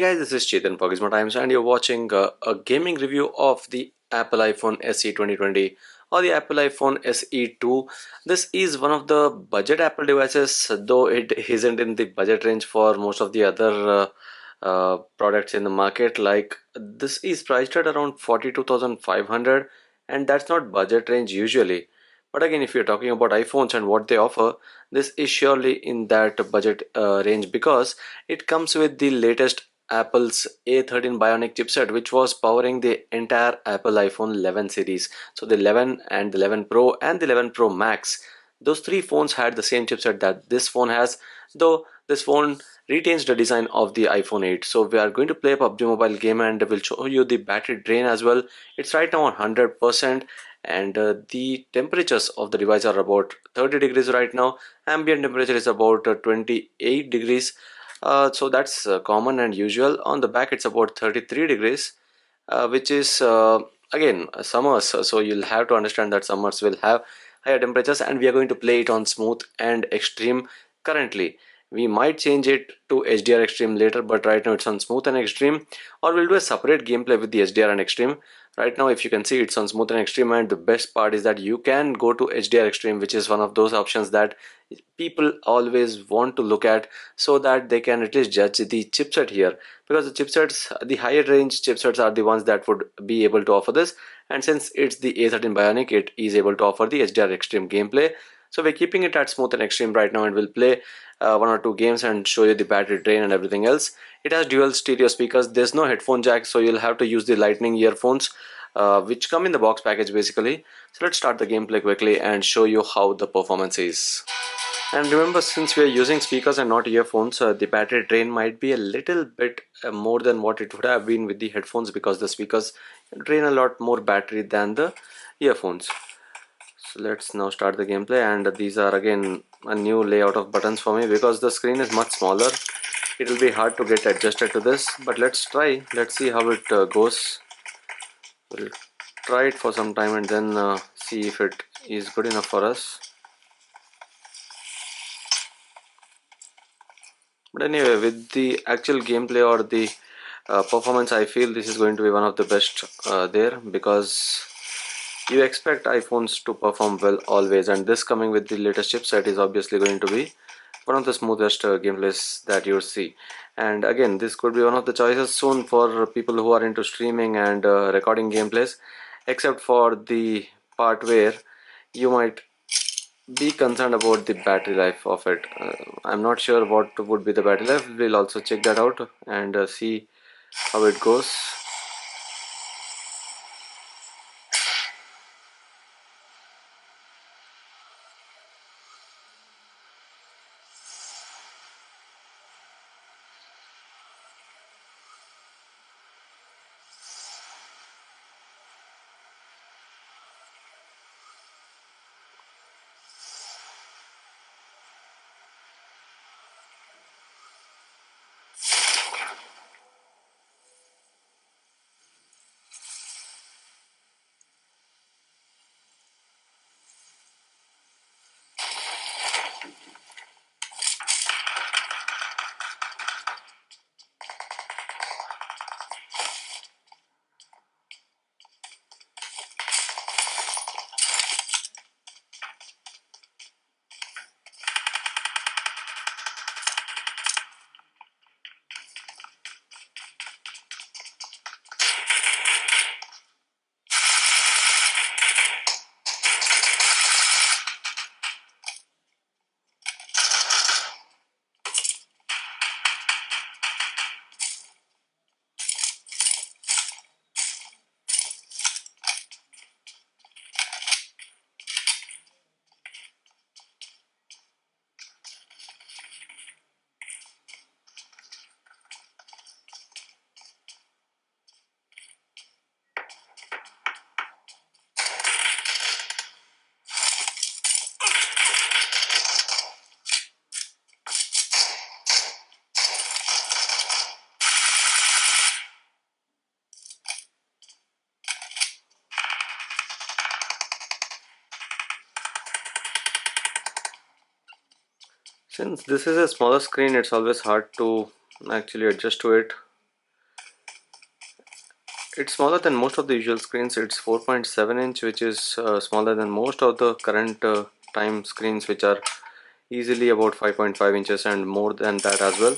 Guys, this is Chetan for Gizmo Times, and you're watching a gaming review of the Apple iPhone SE 2020 or the Apple iPhone SE 2. This is one of the budget Apple devices, though it isn't in the budget range for most of the other products in the market. Like this is priced at around 42,500, and that's not budget range usually. But again, if you're talking about iPhones and what they offer, this is surely in that budget range because it comes with the latest Apple's A13 Bionic chipset, which was powering the entire Apple iPhone 11 series. So the 11 and the 11 Pro and the 11 Pro Max, those three phones had the same chipset that this phone has, though this phone retains the design of the iPhone 8. So we are going to play a PUBG Mobile game and we'll show you the battery drain as well. It's right now on 100%, and the temperatures of the device are about 30 degrees right now. Ambient temperature is about 28 degrees. So that's common and usual. On the back it's about 33 degrees, which is again summers, so you'll have to understand that summers will have higher temperatures, and we are going to play it on smooth and extreme currently. We might change it to HDR extreme later, but right now it's on smooth and extreme, or we'll do a separate gameplay with the HDR and extreme. Right now, if you can see, it's on smooth and extreme, and the best part is that you can go to HDR extreme, which is one of those options that people always want to look at, so that they can at least judge the chipset here, because the chipsets, the higher range chipsets, are the ones that would be able to offer this. And since it's the A13 Bionic, it is able to offer the HDR extreme gameplay. So we're keeping it at smooth and extreme right now, and we'll play one or two games and show you the battery drain and everything else. It has dual stereo speakers. There's no headphone jack, so you'll have to use the lightning earphones, which come in the box package basically. So let's start the gameplay quickly and show you how the performance is. And remember, since we are using speakers and not earphones, the battery drain might be a little bit more than what it would have been with the headphones, because the speakers drain a lot more battery than the earphones. So let's now start the gameplay, and these are again a new layout of buttons for me because the screen is much smaller. It will be hard to get adjusted to this, but let's try. Let's see how it goes. We'll try it for some time and then see if it is good enough for us. But anyway, with the actual gameplay or the performance, I feel this is going to be one of the best there, because you expect iPhones to perform well always, and this coming with the latest chipset is obviously going to be one of the smoothest gameplays that you'll see. And again, this could be one of the choices soon for people who are into streaming and recording gameplays, except for the part where you might be concerned about the battery life of it. I'm not sure what would be the battery life. We'll also check that out and see how it goes. Since this is a smaller screen, it's always hard to actually adjust to it. It's smaller than most of the usual screens. It's 4.7 inch, which is smaller than most of the current time screens, which are easily about 5.5 inches and more than that as well.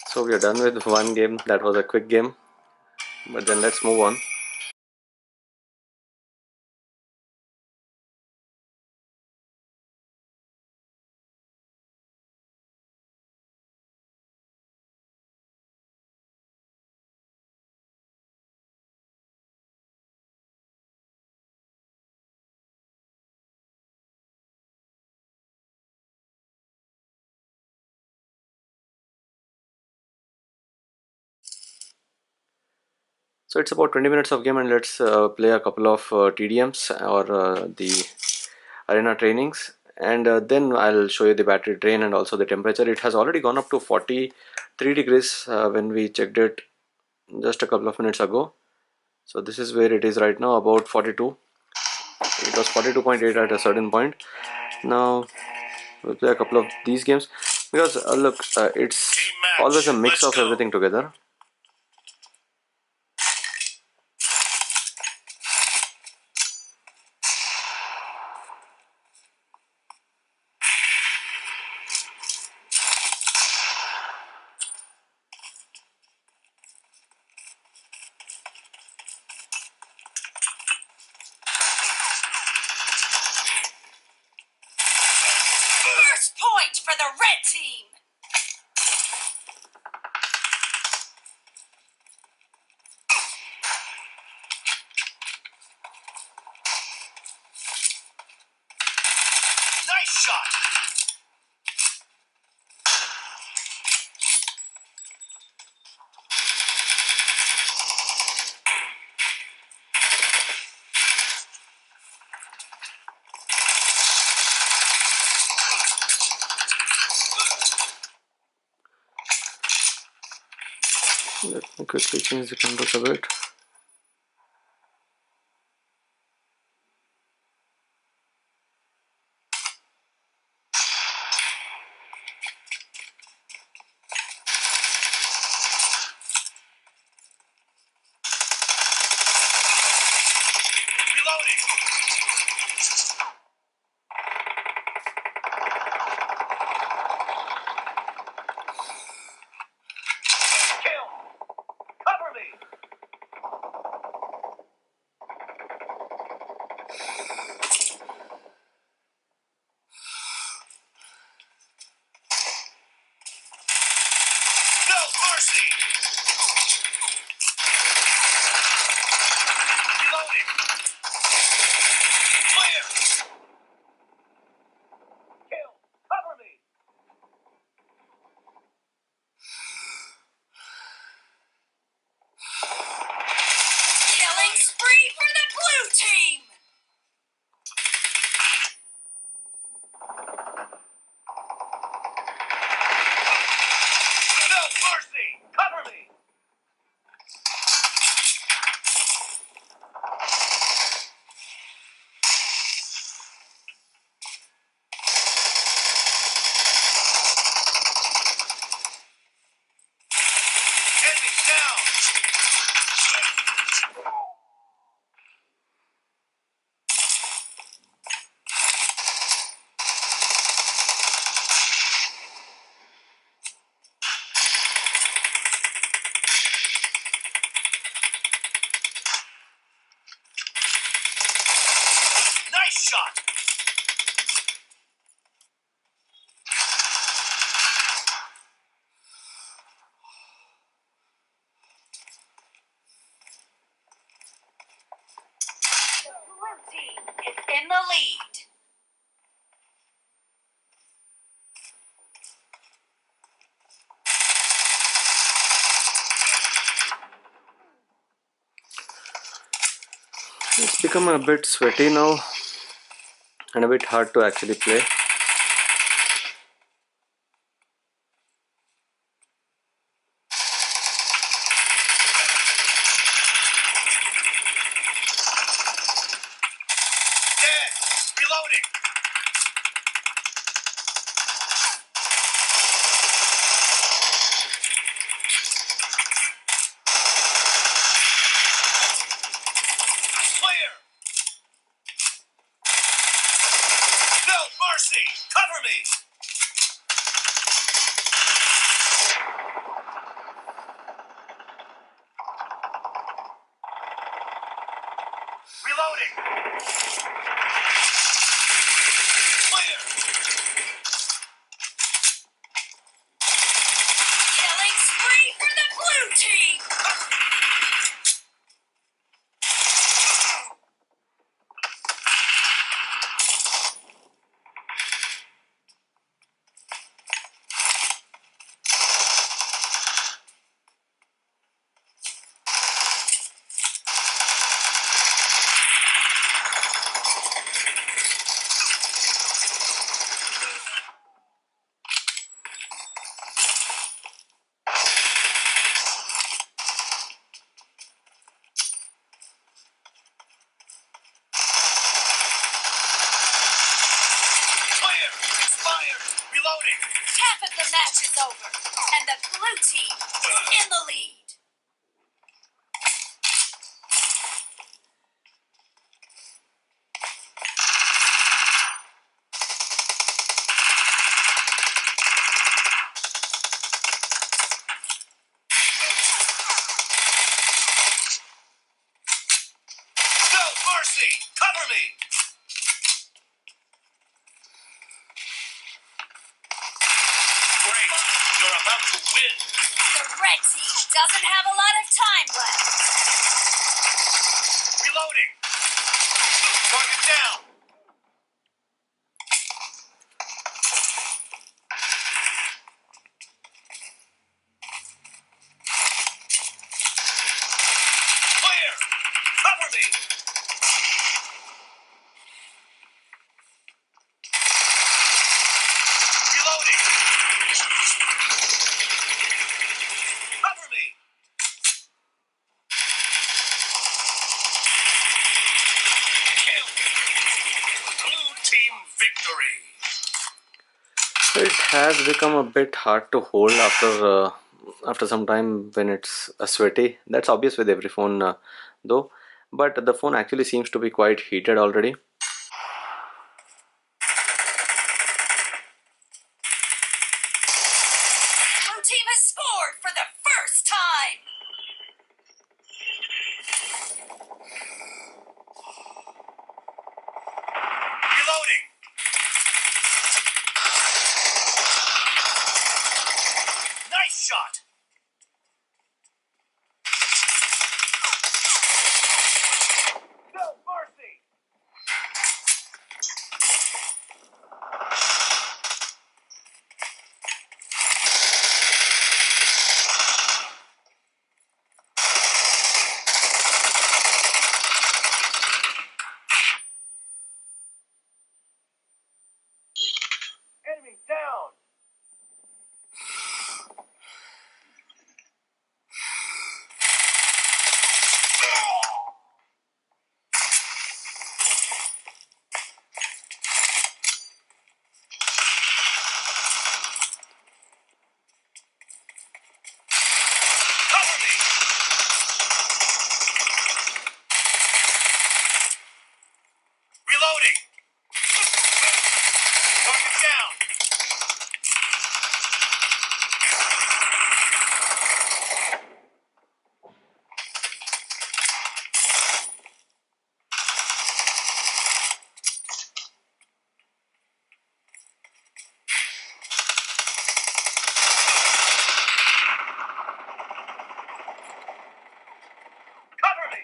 So we are done with one game. That was a quick game, but then let's move on. So it's about 20 minutes of game, and let's play a couple of TDMs, or the arena trainings, and then I'll show you the battery drain and also the temperature. It has already gone up to 43 degrees when we checked it just a couple of minutes ago. So this is where it is right now, about 42. It was 42.8 at a certain point. Now we'll play a couple of these games because look, it's always a mix of everything together. First point for the red team. Nice shot. Let me quickly change the controls a bit. Reloading. Kill. Cover me. No mercy. Reloading. Clear. Kill. Cover me. Killing spree for the blue team. No mercy. Cover me. Enemy down. Nice shot. The blue team is in the lead. It's become a bit sweaty now. and a bit hard to actually play. Dead. Reloading. Clear. No mercy. Cover me. Reloading. Clear. Killing spree for the blue team. Clear. Expired. Reloading. Half of the match is over, and the blue team is in the lead. No mercy. Cover me. Great. You're about to win. The red team doesn't have a lot of time left. Reloading. Target down. Clear. Cover me. Reloading. Cover me. Kill. Blue team victory. It has become a bit hard to hold after some time when it's sweaty. That's obvious with every phone, though. But the phone actually seems to be quite heated already. Blue team has scored for the first time. Reloading. Nice shot. No mercy. Enemy down. Cover me. Reloading. Target down. Cover me.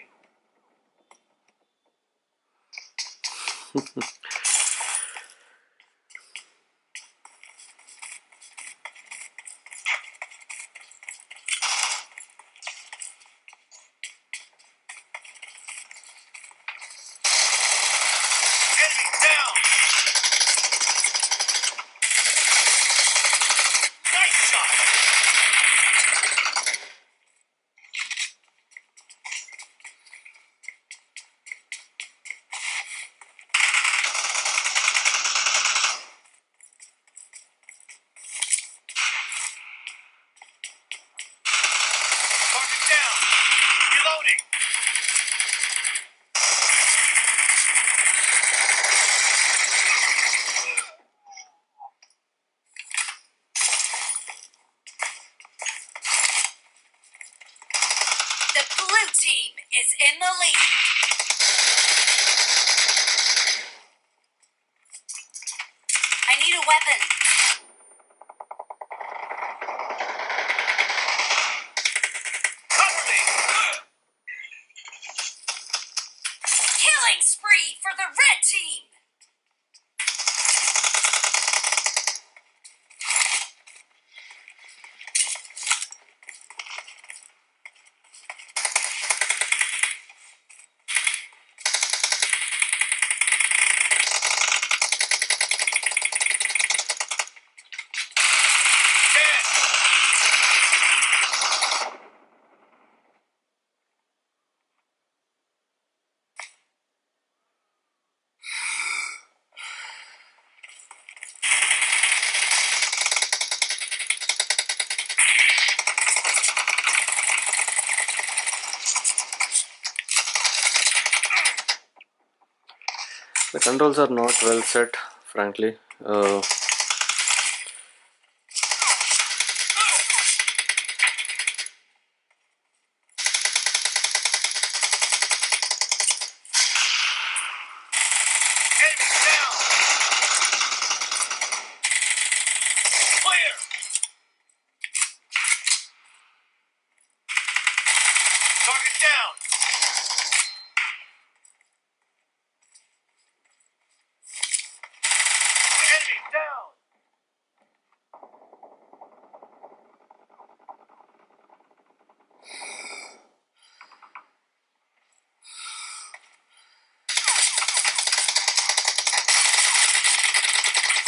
Enemy down. team is in the lead. I need a weapon. Cover me! Killing spree for the red team. The controls are not well set, frankly. Enemy down. Clear. Target down. Enemy down.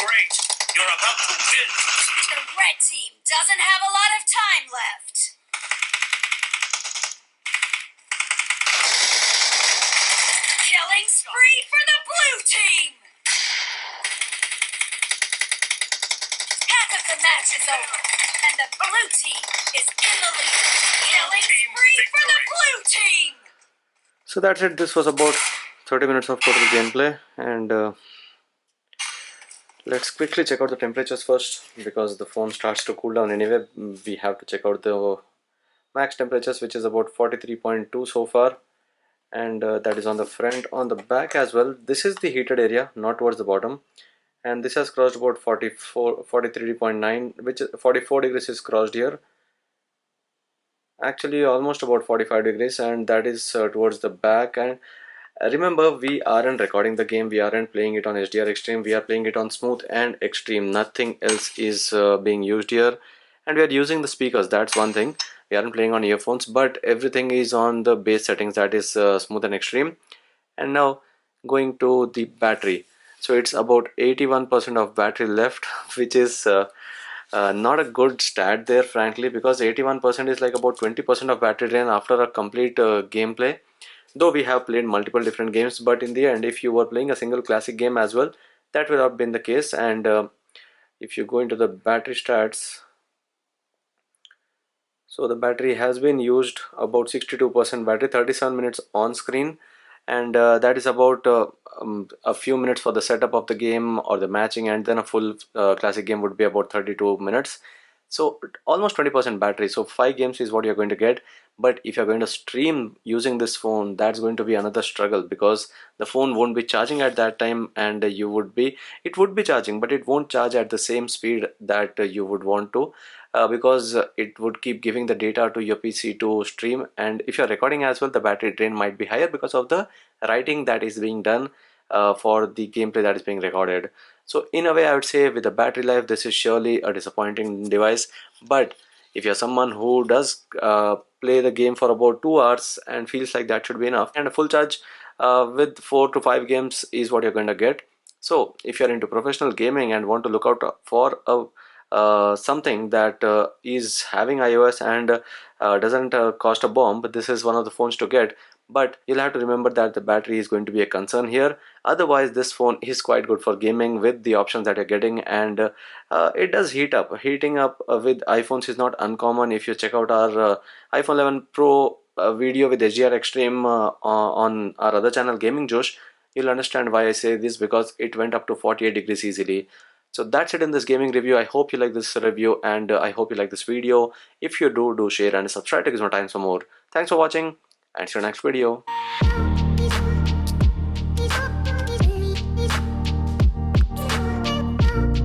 Great. You're about to win. The red team doesn't have a lot of time left. Killing spree for the blue team. Half of the match is over, and the blue team is in the lead. Killing spree for the blue team. So that's it. This was about 30 minutes of total gameplay, and let's quickly check out the temperatures first, because the phone starts to cool down anyway. We have to check out the max temperatures, which is about 43.2 so far, and that is on the front. On the back as well, this is the heated area, not towards the bottom, and this has crossed about 43.9, which 44 degrees is crossed here, actually almost about 45 degrees, and that is towards the back. And remember, we aren't recording the game, we aren't playing it on HDR Extreme, we are playing it on Smooth and Extreme. Nothing else is being used here, and we are using the speakers. That's one thing. We aren't playing on earphones, but everything is on the base settings, that is Smooth and Extreme. And now going to the battery, so it's about 81% of battery left, which is not a good stat there, frankly, because 81% is like about 20% of battery drain after a complete gameplay. Though we have played multiple different games, but in the end, if you were playing a single classic game as well, that would have been the case. And if you go into the battery stats, so the battery has been used about 62% battery, 37 minutes on screen, and that is about a few minutes for the setup of the game or the matching, and then a full classic game would be about 32 minutes. So almost 20% battery. So 5 games is what you're going to get. But if you're going to stream using this phone, that's going to be another struggle, because the phone won't be charging at that time, and it would be charging, but it won't charge at the same speed that you would want to, because it would keep giving the data to your PC to stream. And if you're recording as well, the battery drain might be higher because of the writing that is being done for the gameplay that is being recorded. So in a way, I would say with the battery life, this is surely a disappointing device. But if you're someone who does play the game for about 2 hours and feels like that should be enough, and a full charge with 4 to 5 games is what you're going to get. So if you're into professional gaming and want to look out for a something that is having iOS and doesn't cost a bomb, but this is one of the phones to get. But you'll have to remember that the battery is going to be a concern here. Otherwise, this phone is quite good for gaming with the options that you're getting, and it does heat up. Heating up with iPhones is not uncommon. If you check out our iPhone 11 Pro video with HDR Extreme on our other channel, Gaming Josh, you'll understand why I say this, because it went up to 48 degrees easily. So that's it in this gaming review. I hope you like this review, and I hope you like this video. If you do, do share and subscribe to Gizmo Times for more. Thanks for watching. and see you next video.